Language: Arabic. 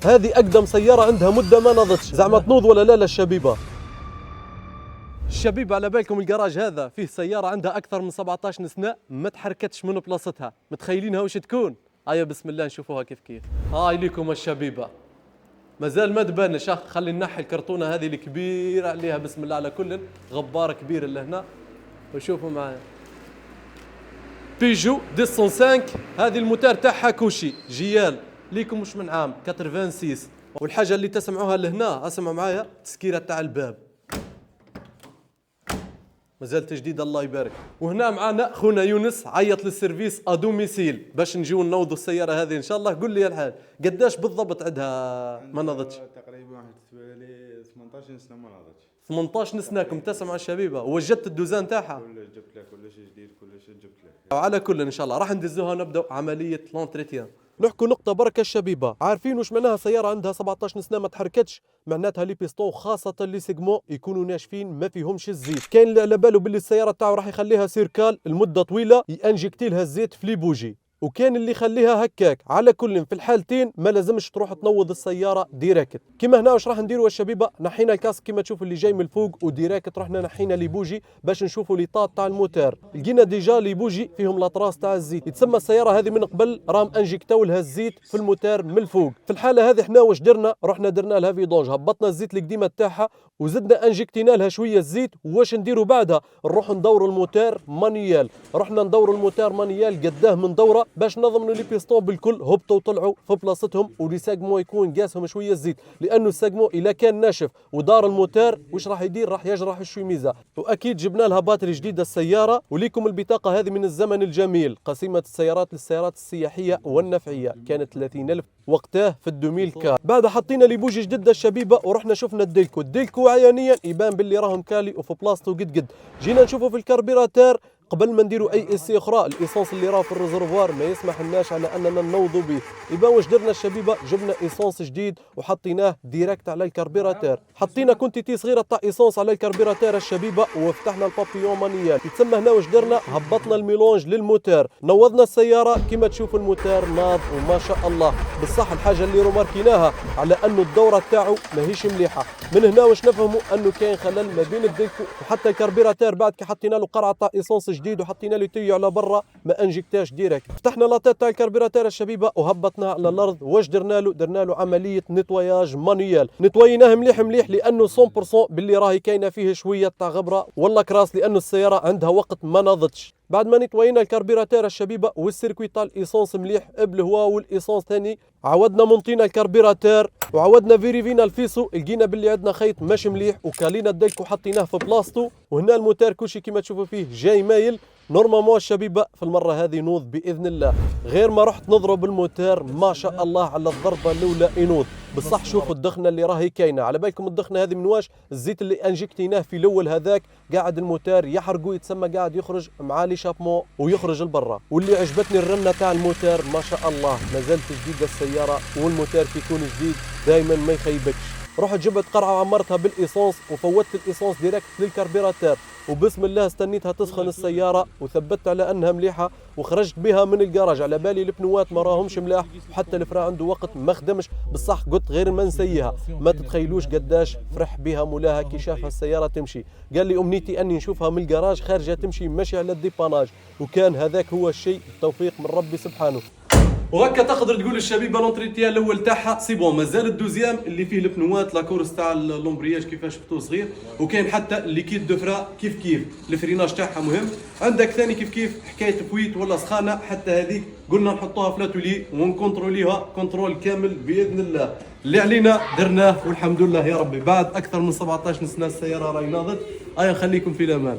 هذه اقدم سياره عندها مده ما نضتش، زعما تنوض ولا لا الشبيبه؟ الشبيبه على بالكم الجراج هذا فيه سياره عندها اكثر من 17 سنه ما تحركتش من بلاصتها، متخيلينها وش تكون؟ هيا بسم الله نشوفوها كيف كيف. هاي ليكم الشبيبه، مازال ما تبانش. خلي نحي الكرتونه هذه الكبيره عليها بسم الله على كل غبار كبير اللي هنا، وشوفوا معايا بيجو 205. هذه الموتور تاعها كوشي جيال ليكم مش من عام 86. والحاجه اللي تسمعوها لهنا اسمعوا معايا تسكيره تاع الباب مازال تجديد الله يبارك. وهنا معانا خونا يونس عيط للسيرفيس ادوميسيل باش نجيو نوضوا السياره هذه ان شاء الله. قول لي الحال قداش بالضبط عندها ما نضتش؟ تقريبا واحد 18 سنه ما نضتش. 18 سنه كم تسمع الشبيبه؟ وجدت الدوزان تاعها؟ كلش جبت لك، كلش جديد، كلش جبت لك. على كل ان شاء الله راح ندزوها ونبداو عمليه لونتريتيان. نحكوا نقطة بركة الشبيبة، عارفين وش معناها سيارة عندها 17 سنة ما تحركتش؟ معناتها لي بيستون خاصة لي سيجمون يكونوا ناشفين ما فيهمش الزيت. كاين اللي على باله باللي السيارة تاعو راح يخليها سيركال لمدة طويلة يانجكتي لها الزيت في لي بوجي، وكان اللي يخليها هكاك. على كل في الحالتين ما لازمش تروح تنوض السياره ديراكت. كيما هنا واش راح نديروا الشبيبه؟ نحينا الكاسك كيما تشوفوا اللي جاي من الفوق، وديراكت رحنا نحينا لي بوجي باش نشوفوا لي طاط تاع الموتور. لقينا ديجا لي بوجي فيهم لاطراس تاع الزيت، يتسمى السياره هذه من قبل راهم انجكتاو لها الزيت في الموتور من الفوق. في الحاله هذه حنا واش درنا؟ رحنا درنا لها فيدونج، هبطنا الزيت القديمه تاعها وزدنا انجكتينا لها شويه الزيت. واش نديروا بعدها؟ نروحوا ندوروا الموتور مانيال. رحنا ندوروا الموتور مانيال قداه من دوره باش نضمنوا لي بيستون بالكل هبطوا وطلعوا في بلاصتهم، ولي ساقمو يكون قاسهم شويه الزيت، لانه الساقمو اذا كان ناشف ودار الموتور واش راح يدير؟ راح يجرح الشويميزه. واكيد جبنا لها باتري جديده السياره، وليكم البطاقه هذه من الزمن الجميل، قسيمه السيارات للسيارات السياحيه والنفعيه، كانت 30,000 وقتها في الدوميل كار. بعد حطينا لي بوجي جديده الشبيبه ورحنا شفنا الديلكو عيانيا يبان باللي راهم كالي وفي بلاصتو قد. جينا نشوفوا في الكربيراتور قبل ما نديروا اي سي اخرى، الايسونس اللي راه في الريزرفوار ما يسمح لناش على اننا نوضوا به. يبقى واش درنا الشبيبه؟ جبنا ايسونس جديد وحطيناه ديريكت على الكربيراتور. حطينا كونتيتي صغيره تاع ايسونس على الكربيراتور الشبيبه وفتحنا البابيون مانيال. يتسمى هنا واش درنا؟ هبطنا الميلونج للموتور، نوضنا السياره كما تشوفوا الموتور ناض وما شاء الله. بصح الحاجه اللي روماركيناها على انه الدوره تاعو ماهيش مليحه. من هنا واش نفهموا انه كاين خلل ما بين الديلكو وحتى الكربيراتور. بعد كي حطينا له قرعه تاع ايسونس جديد وحطينا له تيو على برا ما انجكتاش ديريكت. فتحنا لاطات تاع الكربيراتور الشبيبه وهبطناها على الارض. واش درنا له؟ درنا له عمليه نيتواياج مانيال. نيتوايناه مليح لانه 100% باللي راهي كاينه فيه شويه تاع غبره ولا كراس، لانه السياره عندها وقت ما نضتش. بعد ما نيتواينا الكربيراتور الشبيبه والسيركوي تاع الايسونس مليح بالهواء والايسونس ثاني، عودنا منطينا الكربيراتور وعودنا فيريفينا الفيسو، لقينا باللي عندنا خيط ماشي مليح وكالينا الدلك وحطيناه في بلاصتو. وهنا الموتور كلشي كما تشوفوا فيه جاي مايل. نورمالمون الشبيبه في المره هذه نوض باذن الله، غير ما رحت نضرب الموتور ما شاء الله على الضربه الاولى ينوض. بصح شوفوا الدخنه اللي راهي كاينه، على بالكم الدخنه هذه من واش؟ الزيت اللي انجكتيناه في الاول هذاك قاعد الموتور يحرقوا، يتسمى قاعد يخرج مع لي شابمون ويخرج لبرا. واللي عجبتني الرنه تاع الموتور ما شاء الله، مازالت جديده السياره والموتور كي يكون جديد دائما ما يخيبكش. رحت جبت قرعه وعمرتها بالايسونس وفوتت الايسونس ديريكت للكربيراتور، وبسم الله استنيتها تسخن السياره وثبت على انها مليحه وخرجت بها من الجراج. على بالي البنوات ما راهمش ملاح وحتى الفرا عنده وقت ما خدمش. بصح قلت غير ما نسيها، ما تتخيلوش قداش فرح بها مولاها كي شافها السياره تمشي. قال لي امنيتي اني نشوفها من الجراج خارجه تمشي ماشي على الديباناج، وكان هذاك هو الشيء، التوفيق من ربي سبحانه. وهكا تقدر تقول الشبيبه لونتريتيان الاول تاعها سي بون. مازال الدوزيام اللي فيه البنوات لاكورس تاع اللومبرياج كيفاش شفتوه صغير، وكاين حتى الليكيد دو فرا كيف الفريناج تاعها مهم. عندك ثاني كيف حكايه فويت ولا سخانه، حتى هذيك قلنا نحطوها في لاتولي ونكونتروليها كنترول كامل باذن الله. اللي علينا درناه والحمد لله يا ربي. بعد اكثر من 17 سنه السياره راهي ناضت. نخليكم في الامان.